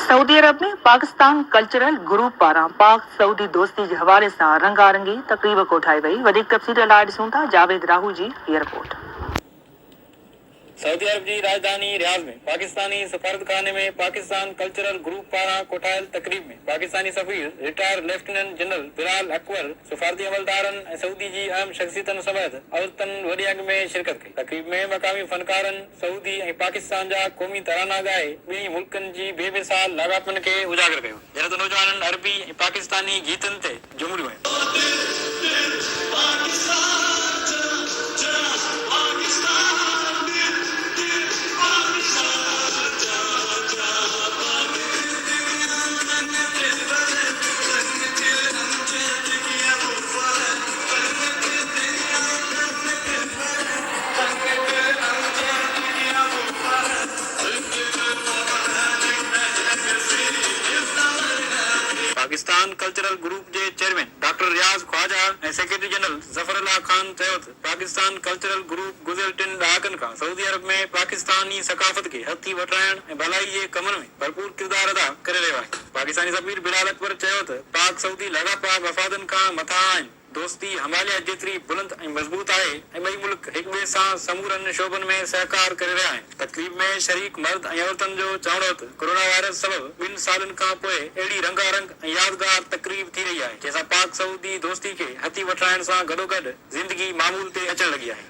Saudi अरब में Pakistan cultural group पारां पाक सऊदी दोस्ती के हवाले से रंगारंगी तकरीब कोठाई वई। वधीक तफ़सील लाइ ॾिसूं था जावेद राहू जी हीअ रिपोर्ट। सऊदी अरब की राजधानी रियाद में पाकिस्तानी सफारतखाने में पाकिस्तान कल्चरल ग्रुप पारा कोठायल तकरीब में पाकिस्तानी सफीर retired lieutenant general Bilal Akbar सफारती अमलदारन सऊदी की अहम शख्सियतन समेत औरतन वॾी अंग में शिरकत कई। तकरीब में मकामी फनकारन सऊदी और पाकिस्तान जा क़ौमी तराना ॻाए ॿिन्ही मुल्कनि जी बेमिसाल लाॻापन के उजागर कयो। जॾहिं त नौजवाननि अरबी ऐं पाकिस्तानी गीतनि ते झूमिरियूं पाकिस्तान कल्चरल ग्रुप के चेयरमैन डॉक्टर रियाज ख्वाजा और secretary general Zafrullah Khan Pakistan cultural group गुज़िरियल 3 ॾहाकनि खां सऊदी अरब में पाकिस्तानी सकाफत के हथी वठाइण ऐं भलाई जे कमनि में भरपूर किरदार अदा करे रहियो आहे। पाकिस्तानी सफीर बिलाल अकबर चयो त पाक सऊदी लाॻापा वफ़ादनि खां मथां आहिनि। दोस्ती हमालिया जेतरी बुलंद ऐं मज़बूत आहे ऐं ॿई मुल्क हिक ॿिए सां समूरनि शोबनि में सहकार करे रहिया आहिनि। तकरीब में शरीक मर्द ऐं औरतनि जो चवणो त कोरोना वायरस सबबि 2 सालनि खां पोइ अहिड़ी रंगारंग ऐं यादगार तकरीब थी रही आहे जंहिंसां पाक सऊदी दोस्ती खे हथी वठाइण सां गॾोगॾु ज़िंदगी मामूल ते अचण लॻी आहे।